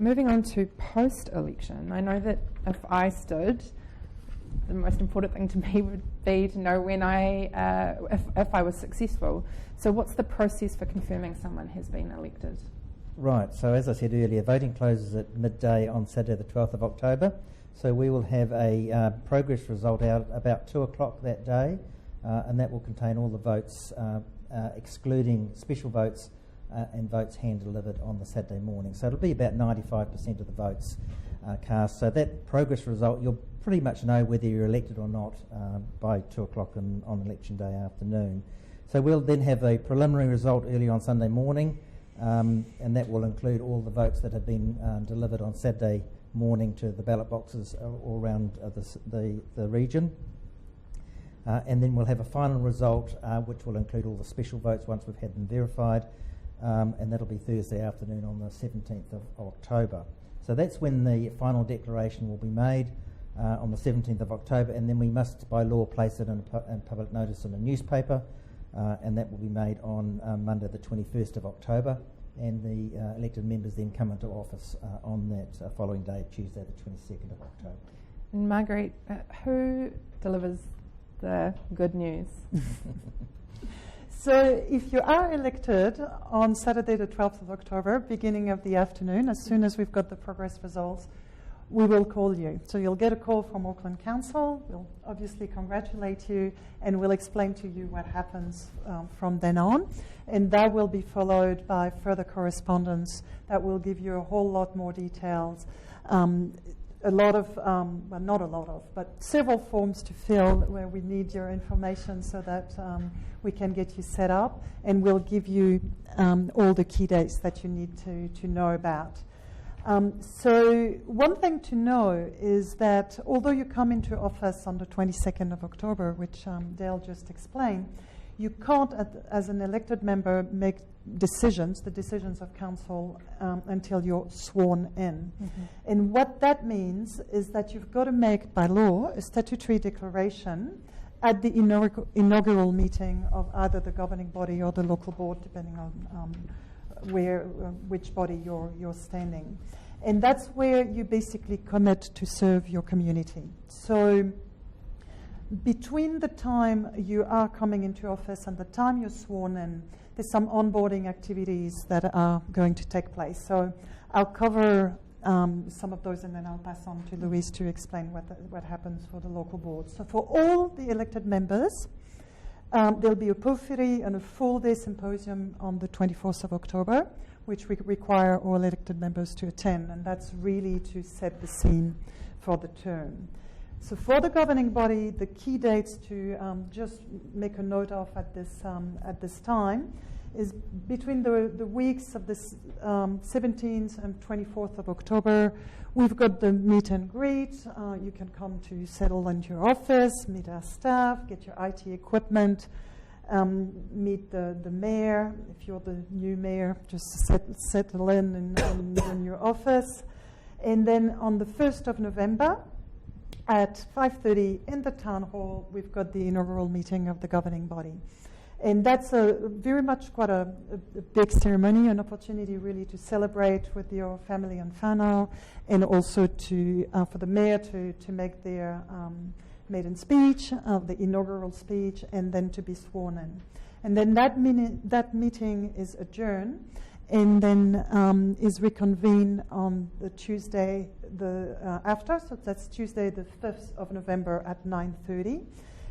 moving on to post-election, I know that if I stood, the most important thing to me would be to know when if I was successful. So what's the process for confirming someone has been elected? Right, so as I said earlier, voting closes at midday on Saturday the 12th of October. So we will have a progress result out about 2 o'clock that day, and that will contain all the votes, excluding special votes and votes hand-delivered on the Saturday morning. So it'll be about 95% of the votes cast. So that progress result, you'll pretty much know whether you're elected or not by 2 o'clock on election day afternoon. So we'll then have a preliminary result early on Sunday morning, and that will include all the votes that have been delivered on Saturday morning to the ballot boxes all around the region. And then we'll have a final result which will include all the special votes once we've had them verified, and that'll be Thursday afternoon on the 17th of October. So that's when the final declaration will be made on the 17th of October, and then we must by law place it in public notice in a newspaper, and that will be made on Monday the 21st of October, and the elected members then come into office on that following day, Tuesday the 22nd of October. And Marguerite, who delivers the good news? So if you are elected on Saturday the 12th of October, beginning of the afternoon, as soon as we've got the progress results, we will call you. So you'll get a call from Auckland Council. We'll obviously congratulate you, and we'll explain to you what happens from then on. And that will be followed by further correspondence that will give you a whole lot more details. A lot of, well, not a lot of, but several forms to fill where we need your information so that we can get you set up, and we'll give you all the key dates that you need to know about. So one thing to know is that although you come into office on the 22nd of October, which Dale just explained, you can't, as an elected member, make decisions, the decisions of council, until you're sworn in. Mm-hmm. And what that means is that you've got to make, by law, a statutory declaration at the inaugural meeting of either the governing body or the local board, depending on which body you're standing. And that's where you basically commit to serve your community. So between the time you are coming into office and the time you're sworn in, there's some onboarding activities that are going to take place. So I'll cover some of those, and then I'll pass on to Louise to explain what happens for the local board. So for all the elected members, there'll be a porphyry and a full-day symposium on the 24th of October, which we require all elected members to attend, and that's really to set the scene for the term. So for the governing body, the key dates to just make a note of at this time is between the weeks of the 17th and 24th of October. We've got the meet and greet. You can come to settle into your office, meet our staff, get your IT equipment, meet the mayor. If you're the new mayor, just settle in your office. And then on the 1st of November, at 5:30 in the town hall, we've got the inaugural meeting of the governing body. And that's very much quite a big ceremony, an opportunity really to celebrate with your family and whānau, and also for the mayor to make their maiden speech, the inaugural speech, and then to be sworn in. And then that meeting is adjourned, and then is reconvened on the Tuesday after, so that's Tuesday the 5th of November at 9:30.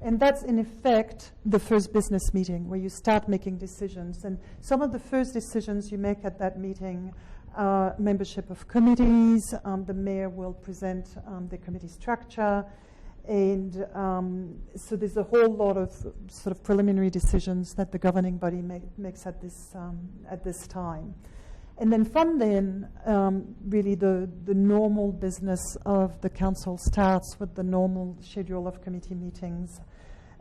And that's in effect the first business meeting where you start making decisions. And some of the first decisions you make at that meeting are membership of committees. The mayor will present the committee structure. And so there's a whole lot of sort of preliminary decisions that the governing body makes at this time. And then from then, really the normal business of the council starts with the normal schedule of committee meetings.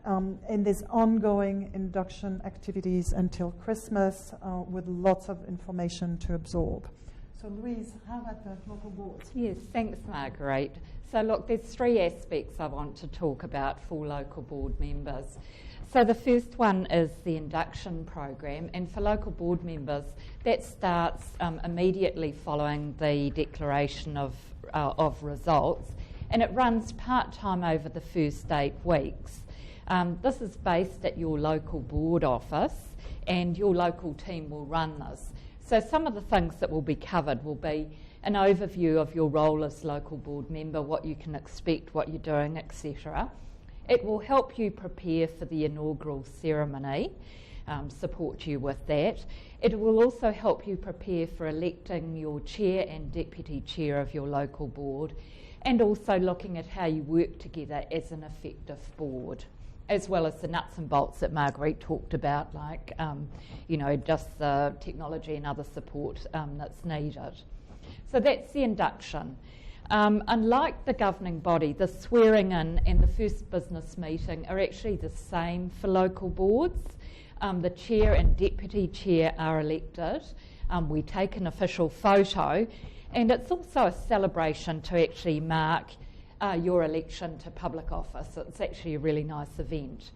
And there's ongoing induction activities until Christmas with lots of information to absorb. So Louise, how about the local boards? Yes, thanks Marguerite. So look, there's three aspects I want to talk about for local board members. So the first one is the induction program, and for local board members, that starts immediately following the declaration of results, and it runs part-time over the first 8 weeks. This is based at your local board office, and your local team will run this. So some of the things that will be covered will be an overview of your role as local board member, what you can expect, what you're doing, etc. It will help you prepare for the inaugural ceremony, support you with that. It will also help you prepare for electing your chair and deputy chair of your local board, and also looking at how you work together as an effective board, as well as the nuts and bolts that Marguerite talked about, like, just the technology and other support that's needed. So that's the induction. Unlike the governing body, the swearing in and the first business meeting are actually the same for local boards. The chair and deputy chair are elected. We take an official photo, and it's also a celebration to actually mark your election to public office. It's actually a really nice event.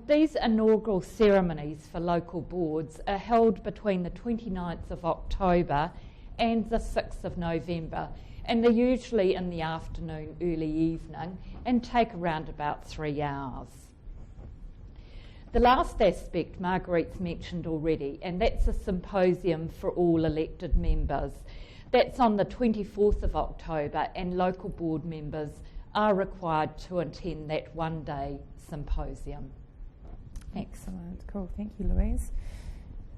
These inaugural ceremonies for local boards are held between the 29th of October and the 6th of November, and they're usually in the afternoon, early evening, and take around about 3 hours. The last aspect Marguerite's mentioned already, and that's a symposium for all elected members. That's on the 24th of October, and local board members are required to attend that one-day symposium. Excellent. Cool. Thank you, Louise.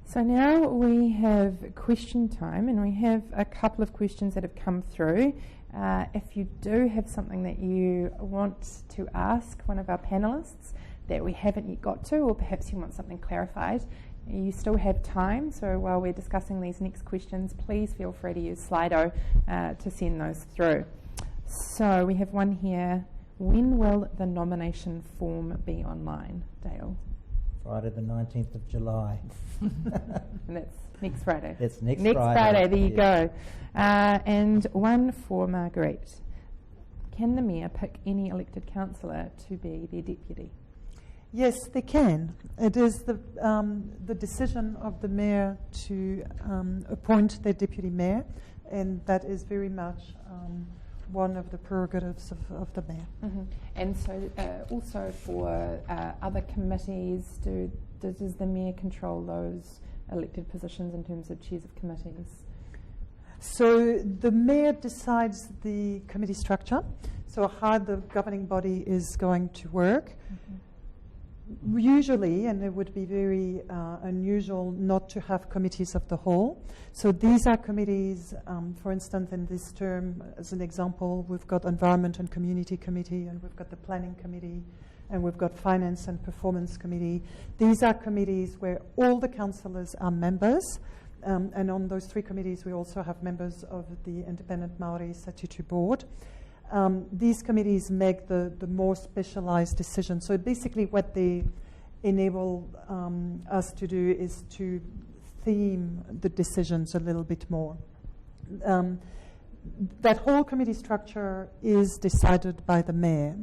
So now we have question time, and we have a couple of questions that have come through. If you do have something that you want to ask one of our panellists that we haven't yet got to, or perhaps you want something clarified, you still have time. So while we're discussing these next questions, please feel free to use Slido to send those through. So we have one here. When will the nomination form be online, Dale? Friday the 19th of July. And that's next Friday. That's next Friday. There you go. And one for Marguerite. Can the mayor pick any elected councillor to be their deputy? Yes, they can. It is the decision of the mayor to appoint their deputy mayor, and that is very much one of the prerogatives of the mayor. Mm-hmm. And so also for other committees, does the mayor control those elected positions in terms of chairs of committees? So the mayor decides the committee structure, so how the governing body is going to work. Mm-hmm. Usually, and it would be very unusual not to have committees of the whole. So these are committees, for instance, in this term, as an example, we've got Environment and Community Committee, and we've got the Planning Committee, and we've got Finance and Performance Committee. These are committees where all the councillors are members, and on those 3 committees we also have members of the Independent Māori Statutory Board. These committees make the more specialised decisions. So basically what they enable us to do is to theme the decisions a little bit more. That whole committee structure is decided by the mayor.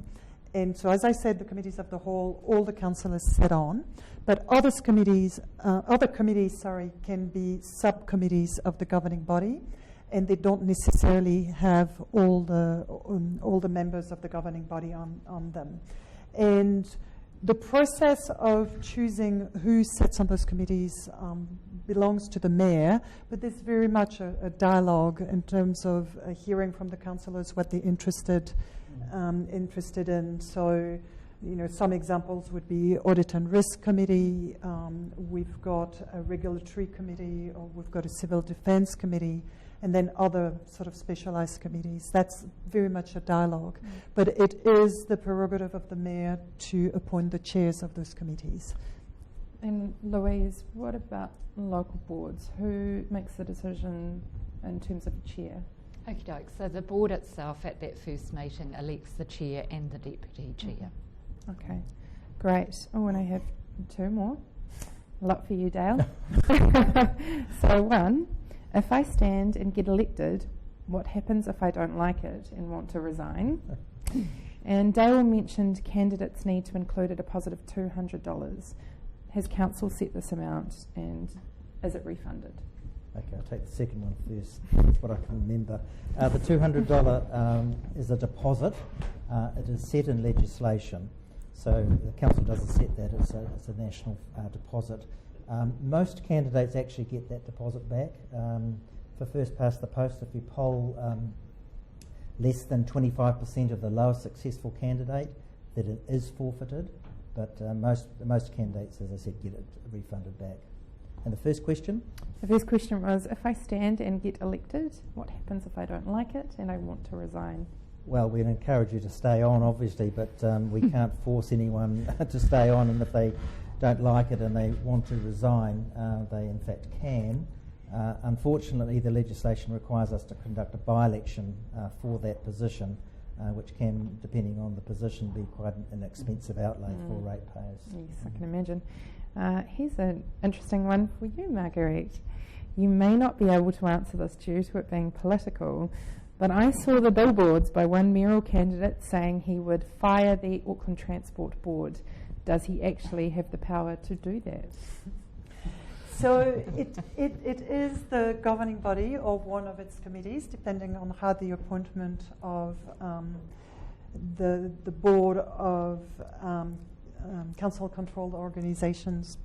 And so, as I said, the committees of the whole, all the councillors sit on. But other committees can be subcommittees of the governing body, and they don't necessarily have all the members of the governing body on them. And the process of choosing who sits on those committees belongs to the mayor, but there's very much a dialogue in terms of hearing from the councillors what they're interested in. So, some examples would be Audit and Risk Committee, we've got a Regulatory Committee, or we've got a Civil Defence Committee, and then other sort of specialised committees. That's very much a dialogue. But it is the prerogative of the mayor to appoint the chairs of those committees. And Louise, what about local boards? Who makes the decision in terms of chair? Okie doke. So the board itself at that first meeting elects the chair and the deputy chair. Okay, great. Oh, and I have 2 more. A lot for you, Dale. So 1, if I stand and get elected, what happens if I don't like it and want to resign? And Dale mentioned candidates need to include a deposit of $200. Has council set this amount, and is it refunded? Okay, I'll take the second one first. That's what I can remember. The $200 is a deposit. It is set in legislation, so the council doesn't set that. It's a national deposit. Most candidates actually get that deposit back. For first past the post, if you poll less than 25% of the lowest successful candidate, that it is forfeited, but most candidates, as I said, get it refunded back. And the first question? The first question was, if I stand and get elected, what happens if I don't like it and I want to resign? Well, we'd encourage you to stay on, obviously, but we can't force anyone to stay on, and if they don't like it and they want to resign, they in fact can. Unfortunately, the legislation requires us to conduct a by-election for that position, which can, depending on the position, be quite an expensive outlay for ratepayers. Yes, I can imagine. Here's an interesting one for you, Marguerite. You may not be able to answer this due to it being political, but I saw the billboards by one mayoral candidate saying he would fire the Auckland Transport Board. Does he actually have the power to do that? So it is the governing body of one of its committees, depending on how the appointment of the board of council-controlled organisations.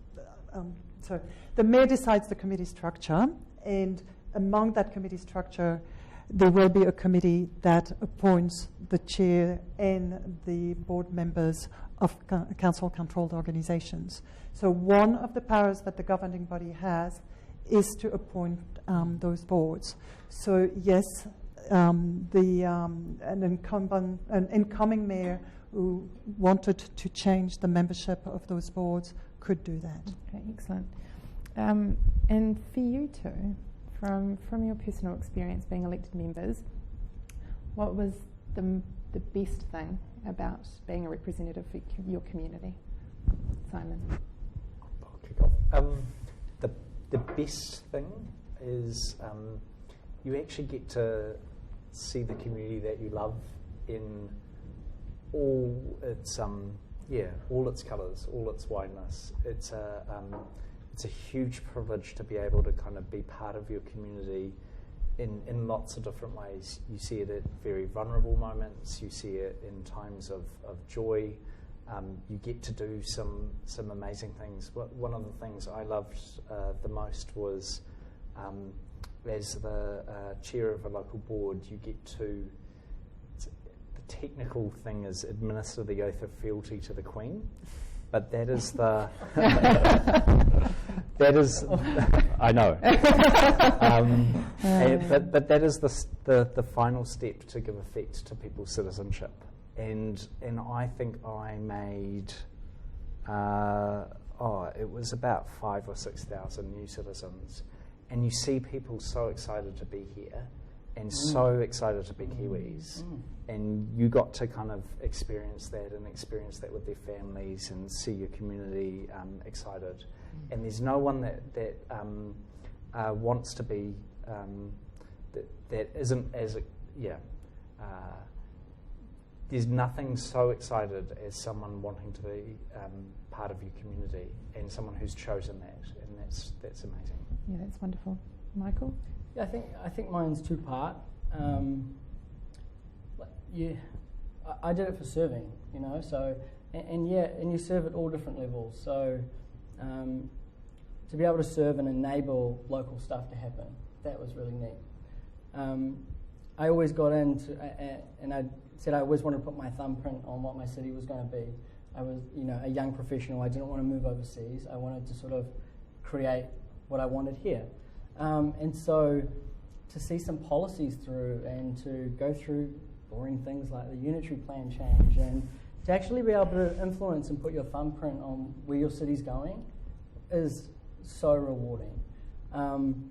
So the mayor decides the committee structure, and among that committee structure, there will be a committee that appoints the chair and the board members of council-controlled organisations. So one of the powers that the governing body has is to appoint those boards. So yes, an incoming mayor who wanted to change the membership of those boards could do that. Okay, excellent. And for you two, from your personal experience being elected members, what was the best thing about being a representative for your community? Simon? I'll kick off. The best thing is you actually get to see the community that you love in all its colours, all its wideness. It's a huge privilege to be able to kind of be part of your community in lots of different ways. You see it at very vulnerable moments. You see it in times of joy. You get to do some amazing things. One of the things I loved the most was as the chair of a local board, you get to, the technical thing is administer the oath of fealty to the Queen, but that is the that is I know, but that is the final step to give effect to people's citizenship. And I think I made it was about 5,000 or 6,000 new citizens, and you see people so excited to be here and so excited to be Kiwis, and you got to kind of experience that with their families and see your community excited. And there's no one that wants to be that isn't as there's nothing so excited as someone wanting to be part of your community and someone who's chosen that, and that's amazing. Yeah, that's wonderful. Michael? Yeah, I think mine's two-part. I did it for serving, so and you serve at all different levels. So to be able to serve and enable local stuff to happen, that was really neat. I always got into, and I said I always wanted to put my thumbprint on what my city was going to be. I was, a young professional. I didn't want to move overseas. I wanted to sort of create what I wanted here. And so to see some policies through and to go through boring things like the unitary plan change and to actually be able to influence and put your thumbprint on where your city's going is so rewarding. And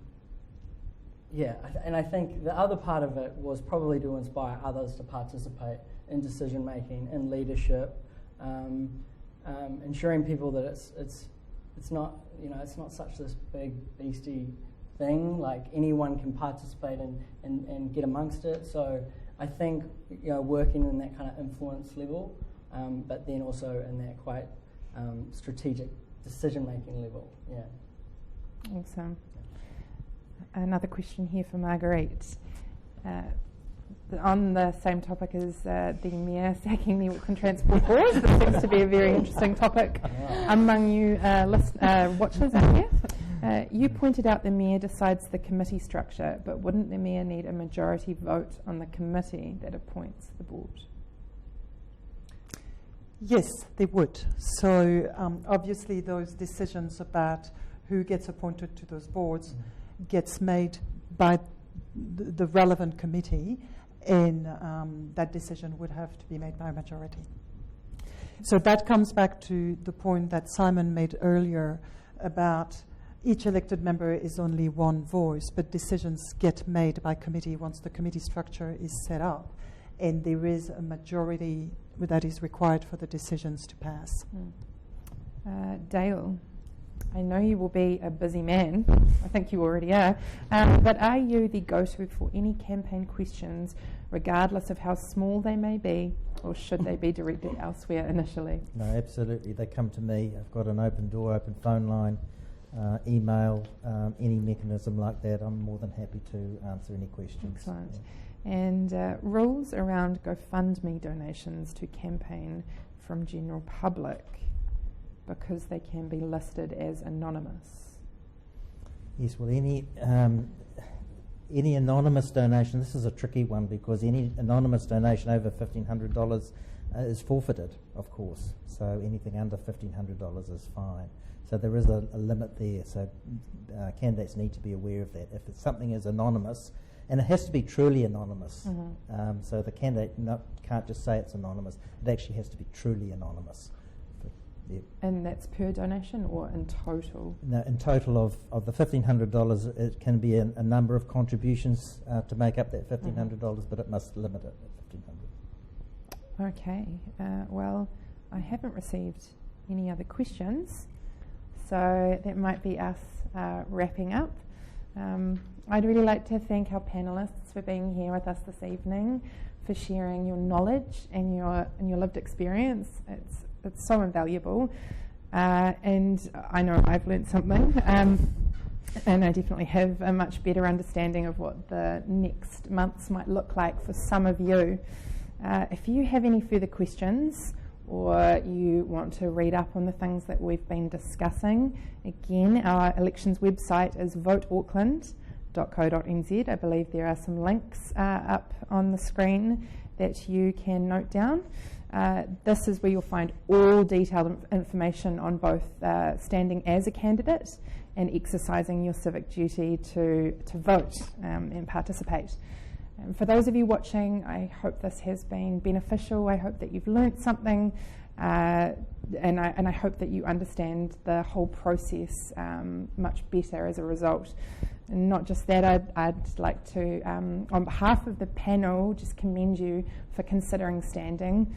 I think the other part of it was probably to inspire others to participate in decision making and leadership, ensuring people that it's not it's not such this big beastie thing. Like anyone can participate and get amongst it. So I think working in that kind of influence level, but then also in that quite strategic decision-making level. Yeah. Awesome. Another question here for Marguerite. On the same topic as the Mayor sacking the Auckland Transport Board, this seems to be a very interesting topic among you watchers out here. You pointed out the Mayor decides the committee structure, but wouldn't the Mayor need a majority vote on the committee that appoints the board? Yes, they would. So obviously those decisions about who gets appointed to those boards gets made by the relevant committee, and that decision would have to be made by a majority. So that comes back to the point that Simon made earlier about each elected member is only one voice, but decisions get made by committee once the committee structure is set up, and there is a majority that is required for the decisions to pass. Dale, I know you will be a busy man. I think you already are. But are you the go-to for any campaign questions, regardless of how small they may be, or should they be directed elsewhere initially? No, absolutely. They come to me. I've got an open door, open phone line, email, any mechanism like that. I'm more than happy to answer any questions. Excellent. Yeah. And rules around GoFundMe donations to campaign from general public, because they can be listed as anonymous. Yes, well, any anonymous donation, this is a tricky one because any anonymous donation over $1,500 is forfeited, of course. So anything under $1,500 is fine. So there is a limit there. So candidates need to be aware of that. If it's something is anonymous, and it has to be truly anonymous. So the candidate can't just say it's anonymous. It actually has to be truly anonymous. Yep. And that's per donation or in total? No, in total of the $1,500, it can be a number of contributions to make up that $1,500, but it must limit it at $1,500. Okay. Well, I haven't received any other questions, so that might be us wrapping up. I'd really like to thank our panellists for being here with us this evening, for sharing your knowledge and your lived experience. It's so invaluable, and I know I've learnt something, and I definitely have a much better understanding of what the next months might look like for some of you. If you have any further questions, or you want to read up on the things that we've been discussing, again, our elections website is voteauckland.co.nz. I believe there are some links up on the screen that you can note down. This is where you'll find all detailed information on both standing as a candidate and exercising your civic duty to vote and participate. For those of you watching, I hope this has been beneficial. I hope that you've learnt something, and I hope that you understand the whole process much better as a result. And not just that, I'd like to, on behalf of the panel, just commend you for considering standing.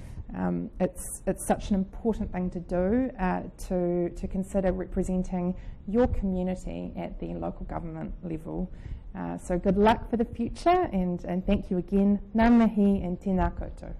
It's such an important thing to do, to consider representing your community at the local government level. So good luck for the future, and thank you again. Ngā mihi and tēnā koutou.